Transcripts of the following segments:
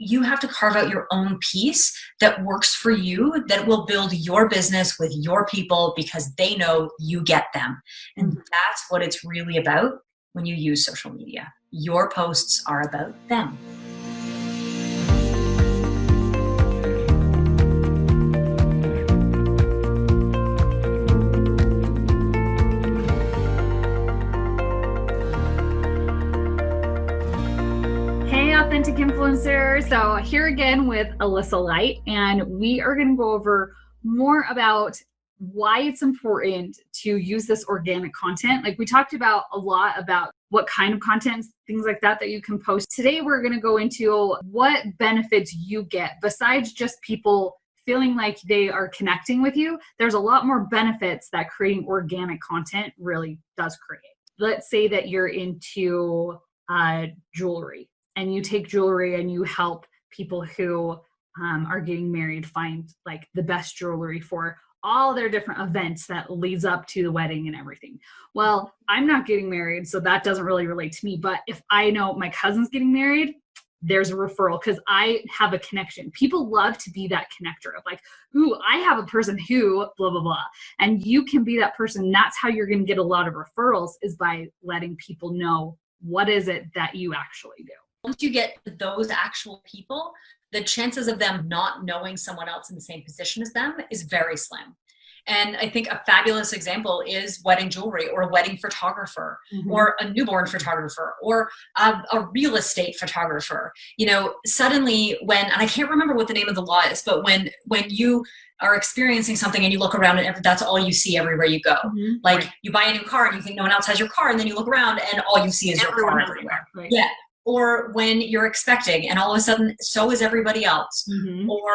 you have to carve out your own piece that works for you, that will build your business with your people because they know you get them. And that's what it's really about when you use social media. Your posts are about them. Authentic influencer. So here again with Alyssa Light, and we are going to go over more about why it's important to use this organic content. Like we talked about a lot about what kind of content, things like that you can post. Today we're going to go into what benefits you get besides just people feeling like they are connecting with you. There's a lot more benefits that creating organic content really does create. Let's say that you're into jewelry, and you take jewelry and you help people who are getting married find like the best jewelry for all their different events that leads up to the wedding and everything. Well, I'm not getting married, so that doesn't really relate to me. But if I know my cousin's getting married, there's a referral because I have a connection. People love to be that connector of like, ooh, I have a person who blah, blah, blah. And you can be that person. That's how you're going to get a lot of referrals, is by letting people know what is it that you actually do. Once you get those actual people, the chances of them not knowing someone else in the same position as them is very slim. And I think a fabulous example is wedding jewelry, or a wedding photographer, or a newborn photographer, or a real estate photographer. You know, suddenly when, and I can't remember what the name of the law is, but when you are experiencing something and you look around and that's all you see everywhere you go. Like you buy a new car and you think no one else has your car, and then you look around and all you see is your car everywhere. Right. Yeah. Or when you're expecting and all of a sudden so is everybody else. Or,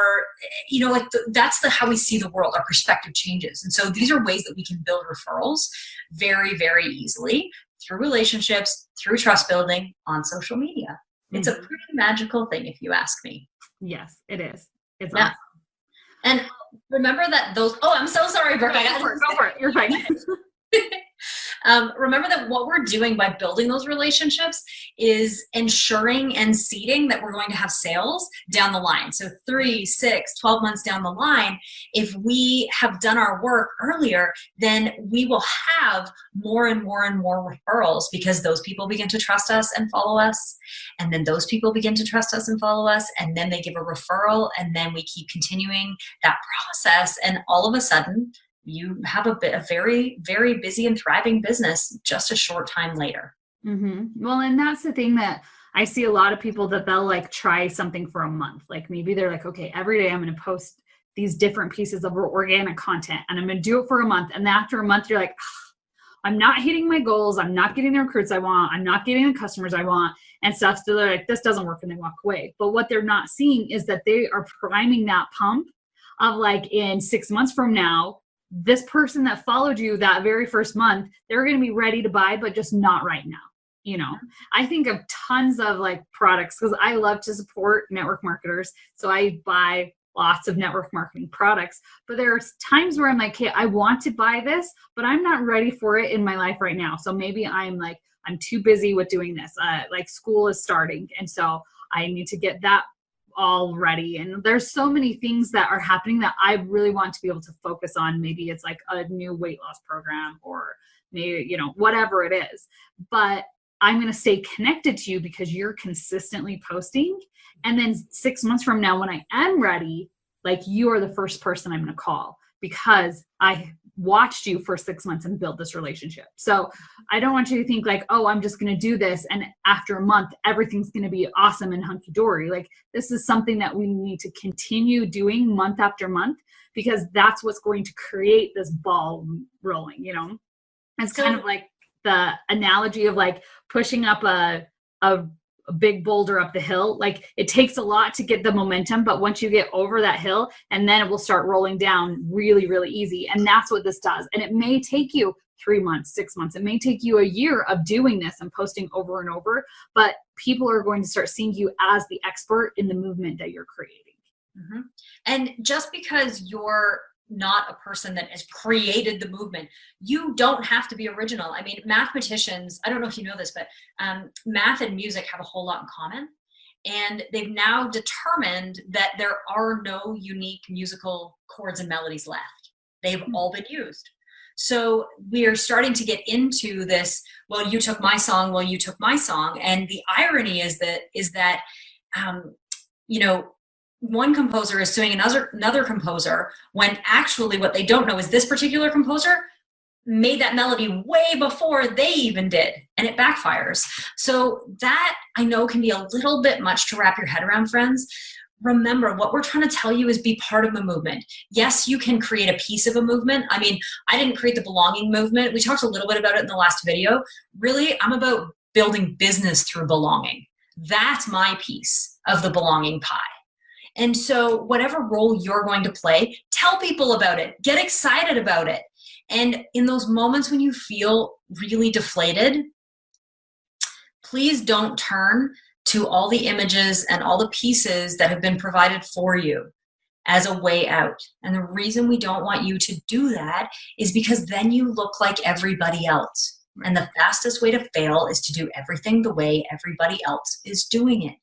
you know, like that's how we see the world. Our perspective changes. And so these are ways that we can build referrals very, very easily through relationships, through trust building on social media. It's a pretty magical thing, if you ask me. Yes, it is. It's awesome. Awesome. And remember that I'm so sorry, Brooke. Go for it. You're fine. Remember that what we're doing by building those relationships is ensuring and seeding that we're going to have sales down the line. So 3, 6, 12 months down the line, if we have done our work earlier, then we will have more and more and more referrals, because those people begin to trust us and follow us. And then those people begin to trust us and follow us. And then they give a referral. And then we keep continuing that process. And all of a sudden, you have a very, very busy and thriving business just a short time later. Well, and that's the thing that I see a lot of people that they'll like try something for a month. Like maybe they're like, okay, every day I'm going to post these different pieces of organic content and I'm going to do it for a month. And after a month, you're like, I'm not hitting my goals. I'm not getting the recruits I want. I'm not getting the customers I want and stuff. So they're like, this doesn't work, and they walk away. But what they're not seeing is that they are priming that pump of like, in 6 months from now, this person that followed you that very first month, they're going to be ready to buy, but just not right now. You know, I think of tons of like products because I love to support network marketers. So I buy lots of network marketing products, but there's times where I'm like, hey, I want to buy this, but I'm not ready for it in my life right now. So maybe I'm too busy with doing this. Like school is starting. And so I need to get that all ready. And there's so many things that are happening that I really want to be able to focus on. Maybe it's like a new weight loss program, or maybe, you know, whatever it is, but I'm going to stay connected to you because you're consistently posting. And then 6 months from now, when I am ready, like you are the first person I'm going to call because I watched you for 6 months and built this relationship. So I don't want you to think like, oh, I'm just going to do this, and after a month, everything's going to be awesome and hunky-dory. Like this is something that we need to continue doing month after month, because that's what's going to create this ball rolling, you know? It's kind of like the analogy of like pushing up a big boulder up the hill. Like it takes a lot to get the momentum, but once you get over that hill, and then it will start rolling down really, really easy. And that's what this does. And it may take you 3 months, 6 months. It may take you a year of doing this and posting over and over, but people are going to start seeing you as the expert in the movement that you're creating. And just because you're not a person that has created the movement, you don't have to be original. I mean, mathematicians, I don't know if you know this, but math and music have a whole lot in common. And they've now determined that there are no unique musical chords and melodies left. They've all been used. So we are starting to get into this, well, you took my song, well, you took my song. And the irony is that you know, one composer is suing another composer, when actually what they don't know is this particular composer made that melody way before they even did, and it backfires. So that, I know, can be a little bit much to wrap your head around, friends. Remember, what we're trying to tell you is be part of the movement. Yes, you can create a piece of a movement. I mean, I didn't create the belonging movement. We talked a little bit about it in the last video. Really, I'm about building business through belonging. That's my piece of the belonging pie. And so whatever role you're going to play, tell people about it. Get excited about it. And in those moments when you feel really deflated, please don't turn to all the images and all the pieces that have been provided for you as a way out. And the reason we don't want you to do that is because then you look like everybody else. And the fastest way to fail is to do everything the way everybody else is doing it.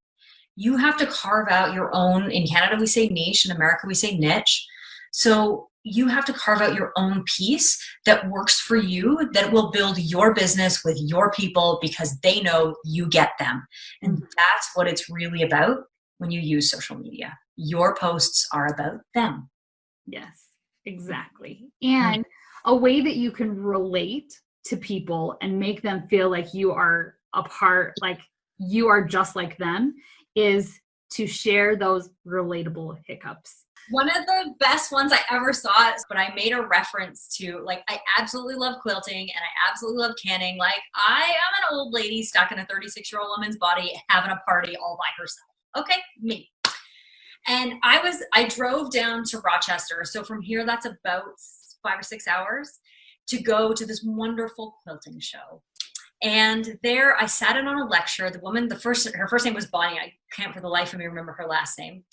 You have to carve out your own. In Canada, we say niche. In America, we say niche. So you have to carve out your own piece that works for you, that will build your business with your people because they know you get them. And that's what it's really about when you use social media. Your posts are about them. Yes, exactly. And a way that you can relate to people and make them feel like you are a part, like you are just like them, is to share those relatable hiccups. One of the best ones I ever saw, but I made a reference to, like, I absolutely love quilting and I absolutely love canning. Like, I am an old lady stuck in a 36-year-old woman's body having a party all by herself. Okay, me. And I drove down to Rochester. So from here, that's about 5 or 6 hours to go to this wonderful quilting show. And there I sat in on a lecture. The woman, her first name was Bonnie. I can't for the life of me remember her last name.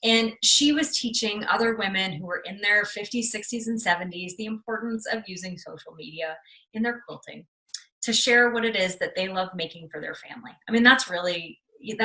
And she was teaching other women who were in their 50s, 60s, and 70s the importance of using social media in their quilting to share what it is that they love making for their family. I mean, that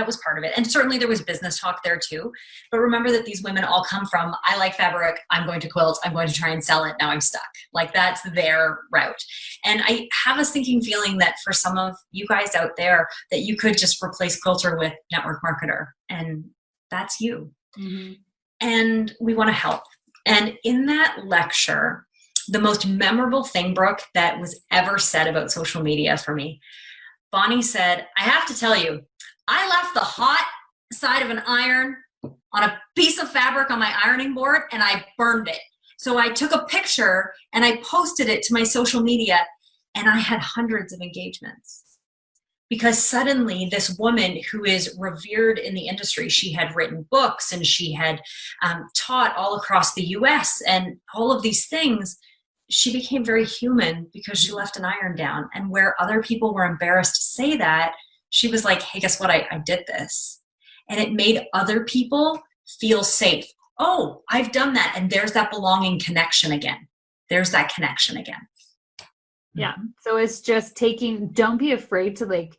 was part of it. And certainly there was business talk there too. But remember that these women all come from, I like fabric, I'm going to quilt, I'm going to try and sell it, now I'm stuck. Like, that's their route. And I have a stinking feeling that for some of you guys out there, that you could just replace quilter with network marketer. And that's you. Mm-hmm. And we want to help. And in that lecture, the most memorable thing, Brooke, that was ever said about social media for me, Bonnie said, I have to tell you, I left the hot side of an iron on a piece of fabric on my ironing board and I burned it. So I took a picture and I posted it to my social media and I had hundreds of engagements. Because suddenly this woman who is revered in the industry, she had written books and she had taught all across the US and all of these things, she became very human because she left an iron down. And where other people were embarrassed to say that, she was like, hey, guess what? I did this. And it made other people feel safe. Oh, I've done that. And there's that belonging connection again. There's that connection again. Yeah. So it's just don't be afraid to, like,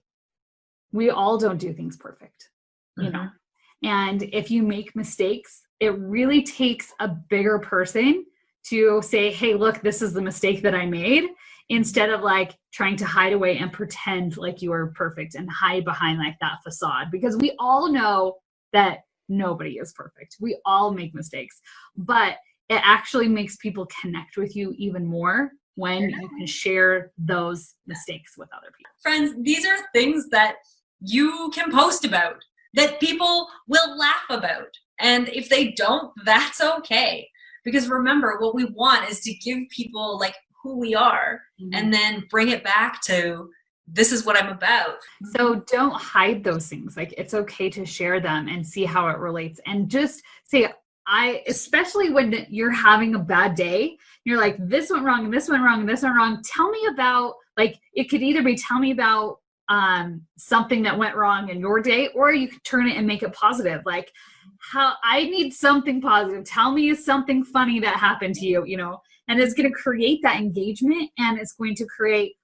we all don't do things perfect, you know? And if you make mistakes, it really takes a bigger person to say, hey, look, this is the mistake that I made, instead of like trying to hide away and pretend like you are perfect and hide behind like that facade, because we all know that nobody is perfect. We all make mistakes, but it actually makes people connect with you even more when you can share those mistakes with other people. Friends, these are things that you can post about, that people will laugh about. And if they don't, that's okay. Because remember, what we want is to give people like who we are, and then bring it back to, this is what I'm about. So don't hide those things. Like, it's okay to share them and see how it relates. And just say, especially when you're having a bad day, you're like, this went wrong and this went wrong and this went wrong. Tell me about, like, it could either be tell me about something that went wrong in your day, or you could turn it and make it positive. Like, how I need something positive. Tell me something funny that happened to you, you know, and it's going to create that engagement, and it's going to create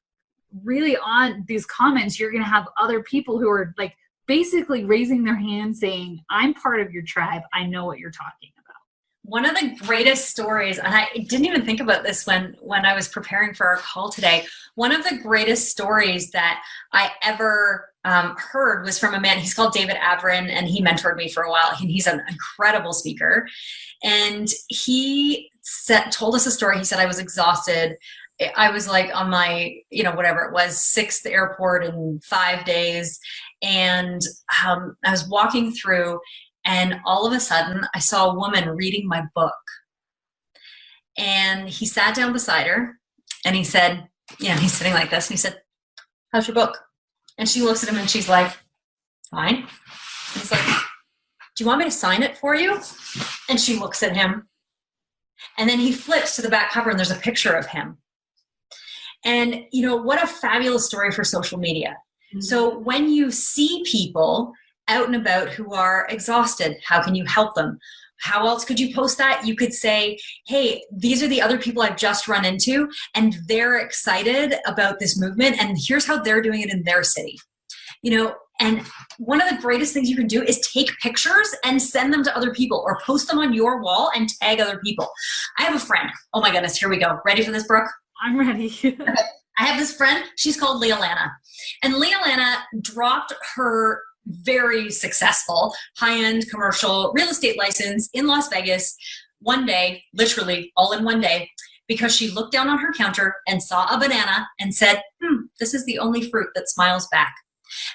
really on these comments. You're going to have other people who are like basically raising their hand saying, I'm part of your tribe. I know what you're talking about. One of the greatest stories, and I didn't even think about this when I was preparing for our call today, one of the greatest stories that I ever heard was from a man. He's called David Averin, and he mentored me for a while. He's an incredible speaker. And he told us a story. He said, I was exhausted. I was like on my, whatever it was, 6th airport in 5 days. And I was walking through, and all of a sudden I saw a woman reading my book. And he sat down beside her and he said, he's sitting like this. And he said, how's your book? And she looks at him and she's like, fine. And he's like, do you want me to sign it for you? And she looks at him. And then he flips to the back cover and there's a picture of him. And, what a fabulous story for social media. Mm-hmm. So when you see people out and about who are exhausted, how can you help them? How else could you post that? You could say, hey, these are the other people I've just run into, and they're excited about this movement, and here's how they're doing it in their city. And one of the greatest things you can do is take pictures and send them to other people, or post them on your wall and tag other people. I have a friend. Oh my goodness, here we go. Ready for this, Brooke? I'm ready. Okay. I have this friend. She's called Leolana. And Leolana dropped her very successful high-end commercial real estate license in Las Vegas one day, literally all in one day, because she looked down on her counter and saw a banana and said, this is the only fruit that smiles back.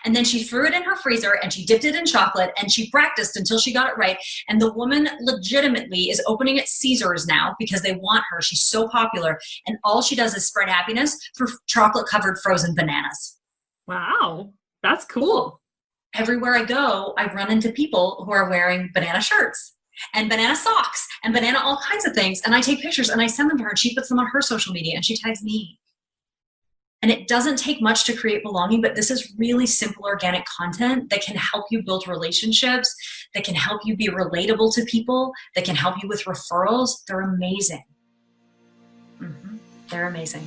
And then she threw it in her freezer and she dipped it in chocolate and she practiced until she got it right. And the woman legitimately is opening at Caesars now because they want her. She's so popular. And all she does is spread happiness through chocolate-covered frozen bananas. Wow, that's cool. Everywhere I go, I run into people who are wearing banana shirts and banana socks and banana all kinds of things. And I take pictures and I send them to her and she puts them on her social media and she tags me. And it doesn't take much to create belonging, but this is really simple organic content that can help you build relationships, that can help you be relatable to people, that can help you with referrals. They're amazing. They're amazing.